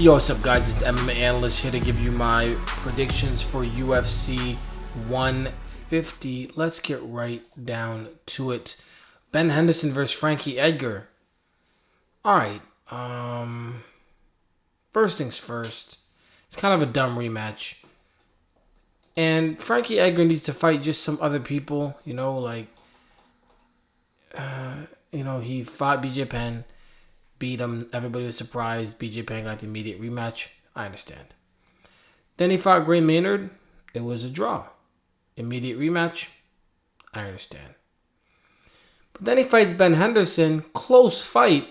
Yo, what's up, guys? It's the MMA Analyst here to give you my predictions for UFC 150. Let's get right down to it. Ben Henderson versus Frankie Edgar. All right. First things first. It's kind of a dumb rematch. And Frankie Edgar needs to fight just some other people. He fought BJ Penn. Beat him. Everybody was surprised. BJ Penn got the immediate rematch. I understand. Then he fought Gray Maynard. It was a draw. Immediate rematch. I understand. But then he fights Ben Henderson. Close fight.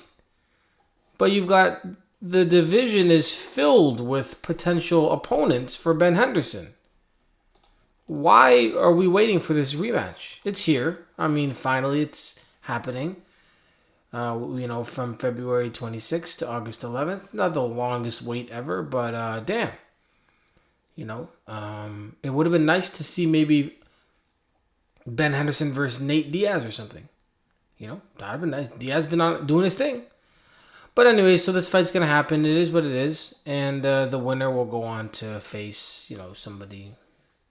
But you've got the division is filled with potential opponents for Ben Henderson. Why are we waiting for this rematch? It's here. I mean, finally it's happening. From February 26th to August 11th. Not the longest wait ever, but damn. It would have been nice to see maybe Ben Henderson versus Nate Diaz or something. That would have been nice. Diaz been doing his thing. But anyway, so this fight's going to happen. It is what it is. And the winner will go on to face, somebody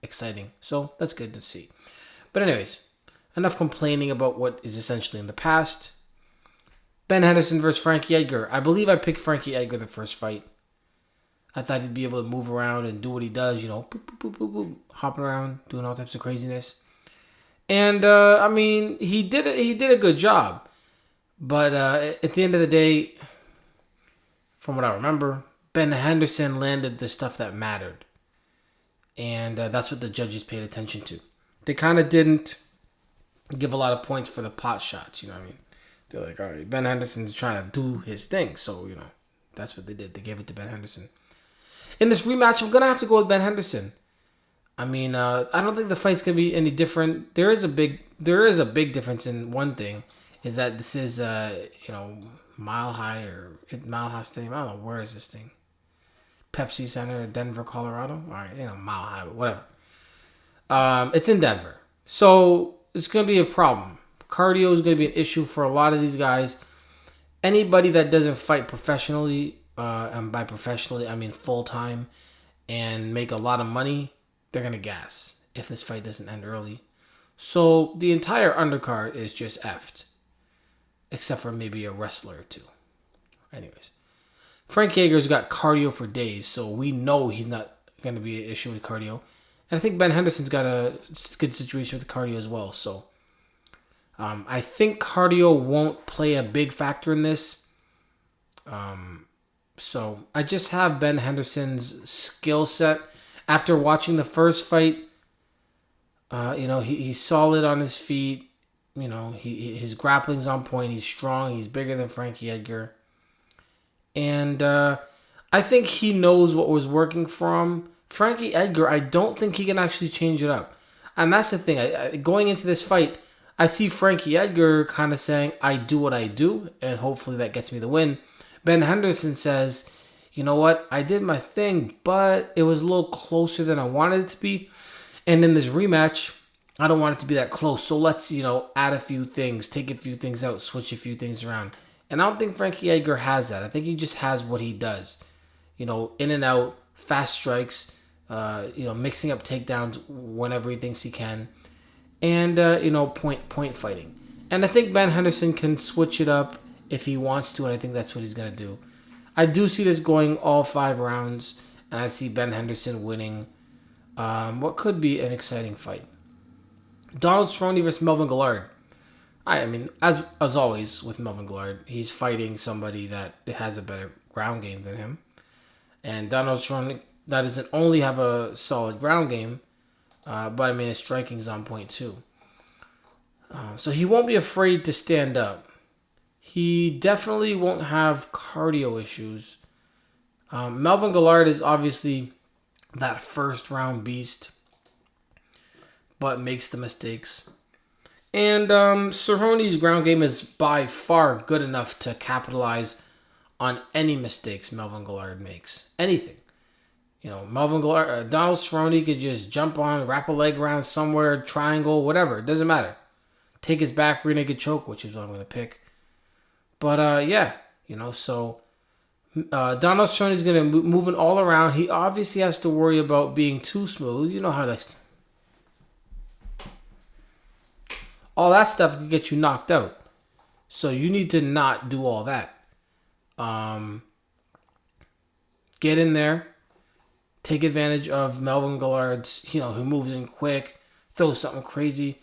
exciting. So that's good to see. But anyways, enough complaining about what is essentially in the past. Ben Henderson versus Frankie Edgar. I believe I picked Frankie Edgar the first fight. I thought he'd be able to move around and do what he does, boop, boop, boop, boop, boop, hopping around, doing all types of craziness. And he did it. He did a good job. But at the end of the day, from what I remember, Ben Henderson landed the stuff that mattered, and that's what the judges paid attention to. They kind of didn't give a lot of points for the pot shots. You know what I mean? They're like, all right, Ben Henderson's trying to do his thing. So, that's what they did. They gave it to Ben Henderson. In this rematch, I'm going to have to go with Ben Henderson. I mean, I don't think the fight's going to be any different. There is a big difference in one thing, is that this is, Mile High Stadium. I don't know, where is this thing? Pepsi Center, Denver, Colorado? All right, Mile High, but whatever. It's in Denver. So, it's going to be a problem. Cardio is going to be an issue for a lot of these guys. Anybody that doesn't fight professionally, and by professionally, I mean full-time, and make a lot of money, they're going to gas if this fight doesn't end early. So the entire undercard is just effed, except for maybe a wrestler or two. Anyways, Frank Yeager's got cardio for days, so we know he's not going to be an issue with cardio. And I think Ben Henderson's got a good situation with cardio as well, so I think cardio won't play a big factor in this. So I just have Ben Henderson's skill set. After watching the first fight, he's solid on his feet. His grappling's on point. He's strong. He's bigger than Frankie Edgar. And I think he knows what was working for him. Frankie Edgar, I don't think he can actually change it up. And that's the thing. Going into this fight, I see Frankie Edgar kind of saying, I do what I do, and hopefully that gets me the win. Ben Henderson says, you know what, I did my thing, but it was a little closer than I wanted it to be. And in this rematch, I don't want it to be that close. So let's, add a few things, take a few things out, switch a few things around. And I don't think Frankie Edgar has that. I think he just has what he does. In and out, fast strikes, mixing up takedowns whenever he thinks he can. And, point fighting. And I think Ben Henderson can switch it up if he wants to, and I think that's what he's going to do. I do see this going all 5 rounds, and I see Ben Henderson winning what could be an exciting fight. Donald Cerrone versus Melvin Guillard. I mean, as always with Melvin Guillard, he's fighting somebody that has a better ground game than him. And Donald Cerrone, that doesn't only have a solid ground game, but I mean, his striking's on point too. So he won't be afraid to stand up. He definitely won't have cardio issues. Melvin Guillard is obviously that first round beast, but makes the mistakes. And Cerrone's ground game is by far good enough to capitalize on any mistakes Melvin Guillard makes. Anything. Melvin Guillard, Donald Cerrone could just jump on, wrap a leg around somewhere, triangle, whatever. It doesn't matter. Take his back rear naked choke, which is what I'm going to pick. But, so Donald Cerrone is going to moving all around. He obviously has to worry about being too smooth. You know how that's... all that stuff can get you knocked out. So you need to not do all that. Get in there. Take advantage of Melvin Gillard's, who moves in quick, throws something crazy.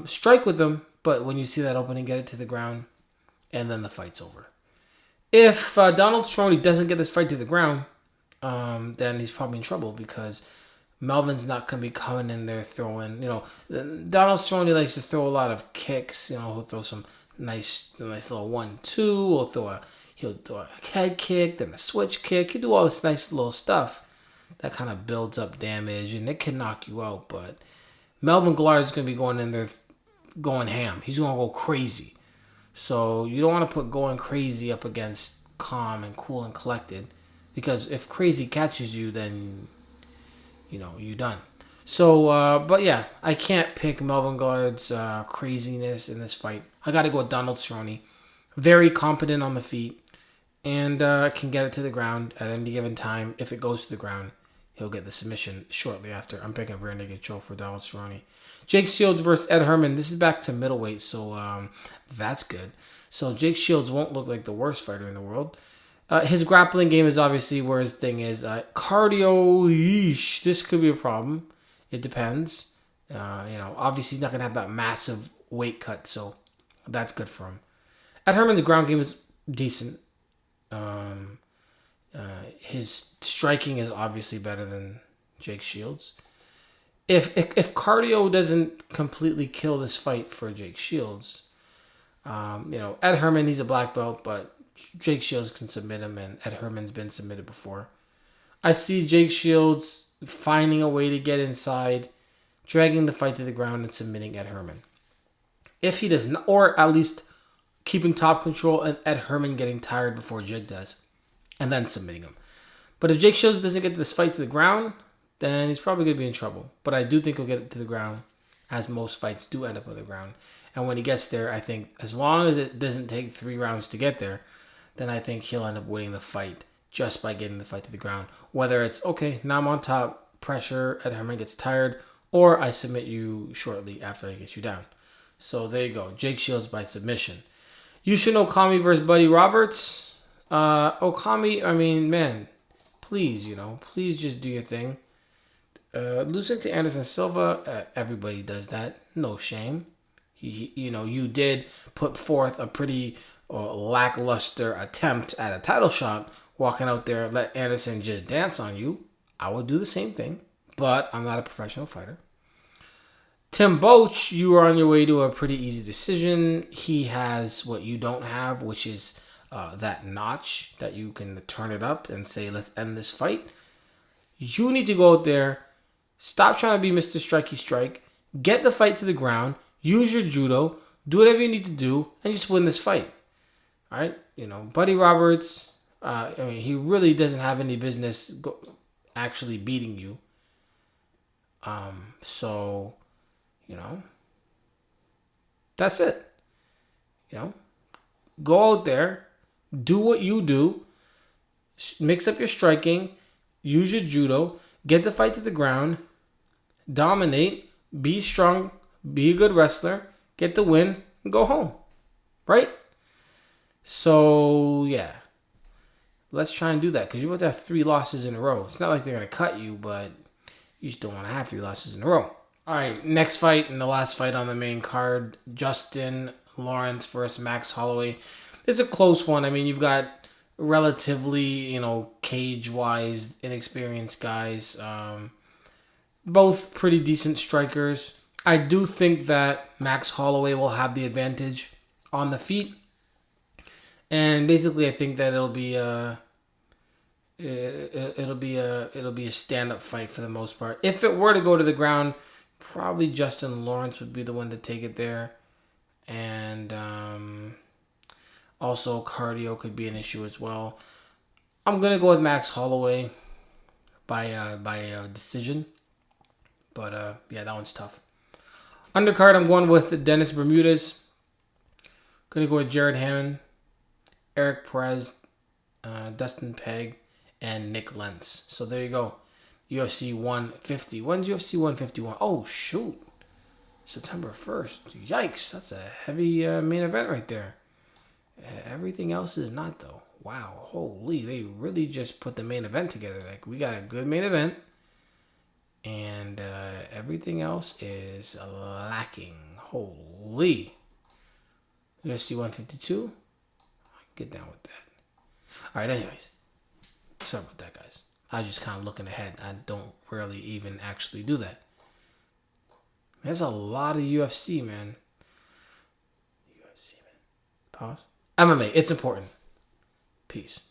Strike with him, but when you see that opening, get it to the ground, and then the fight's over. If Donald Cerrone doesn't get this fight to the ground, then he's probably in trouble because Melvin's not going to be coming in there throwing, Donald Cerrone likes to throw a lot of kicks, he'll throw some nice little 1-2, he'll throw a head kick, then a switch kick, he'll do all this nice little stuff that kind of builds up damage, and it can knock you out, but Melvin Gillard is going to be going in there going ham. He's going to go crazy. So you don't want to put going crazy up against calm and cool and collected, because if crazy catches you, then you're done. So, but yeah, I can't pick Melvin Gillard's craziness in this fight. I got to go with Donald Cerrone. Very competent on the feet, and can get it to the ground at any given time. If it goes to the ground, he'll get the submission shortly after. I'm picking rear naked choke for Donald Cerrone. Jake Shields versus Ed Herman. This is back to middleweight, so that's good. So Jake Shields won't look like the worst fighter in the world. His grappling game is obviously where his thing is. Cardio, yeesh, this could be a problem. It depends. Obviously he's not going to have that massive weight cut, so that's good for him. Ed Herman's ground game is decent. His striking is obviously better than Jake Shields. If cardio doesn't completely kill this fight for Jake Shields, Ed Herman, he's a black belt, but Jake Shields can submit him, and Ed Herman's been submitted before. I see Jake Shields finding a way to get inside, dragging the fight to the ground, and submitting Ed Herman. If he does not, or at least keeping top control and Ed Herman getting tired before Jake does, and then submitting him. But if Jake Shields doesn't get this fight to the ground, then he's probably going to be in trouble. But I do think he'll get it to the ground, as most fights do end up on the ground. And when he gets there, I think as long as it doesn't take 3 rounds to get there, then I think he'll end up winning the fight just by getting the fight to the ground. Whether it's, okay, now I'm on top, pressure, Ed Herman gets tired, or I submit you shortly after I get you down. So there you go. Jake Shields by submission. Yushin Okami versus Buddy Roberts. Okami, I mean, man, please, please just do your thing. Losing to Anderson Silva, everybody does that. No shame. You did put forth a pretty lackluster attempt at a title shot, walking out there, let Anderson just dance on you. I would do the same thing, but I'm not a professional fighter. Tim Boetsch, you are on your way to a pretty easy decision. He has what you don't have, which is that notch that you can turn it up and say, let's end this fight. You need to go out there, stop trying to be Mr. Strikey Strike, get the fight to the ground, use your judo, do whatever you need to do, and just win this fight. All right? Buddy Roberts, he really doesn't have any business actually beating you. So, that's it. Go out there, do what you do, mix up your striking, use your judo, get the fight to the ground, dominate, be strong, be a good wrestler, get the win, and go home. Right? So, yeah. Let's try and do that, because you're about to have 3 losses in a row. It's not like they're going to cut you, but you just don't want to have 3 losses in a row. All right, next fight and the last fight on the main card, Justin Lawrence versus Max Holloway. It's a close one. I mean, you've got relatively, cage-wise, inexperienced guys. Both pretty decent strikers. I do think that Max Holloway will have the advantage on the feet. And basically, I think that it'll be a stand-up fight for the most part. If it were to go to the ground, probably Justin Lawrence would be the one to take it there. And also cardio could be an issue as well. I'm going to go with Max Holloway by a decision. But yeah, that one's tough. Undercard, I'm going with Dennis Bermudez. Going to go with Jared Hammond, Eric Perez, Dustin Pegg, and Nick Lentz. So there you go. UFC 150. When's UFC 151? Oh, shoot. September 1st. Yikes. That's a heavy main event right there. Everything else is not, though. Wow. Holy. They really just put the main event together. Like, we got a good main event. And everything else is lacking. Holy. UFC 152. Get down with that. All right, anyways. Sorry about that, guys. I was just kind of looking ahead. I don't rarely even actually do that. There's a lot of UFC, man. UFC, man. Pause. MMA, it's important. Peace.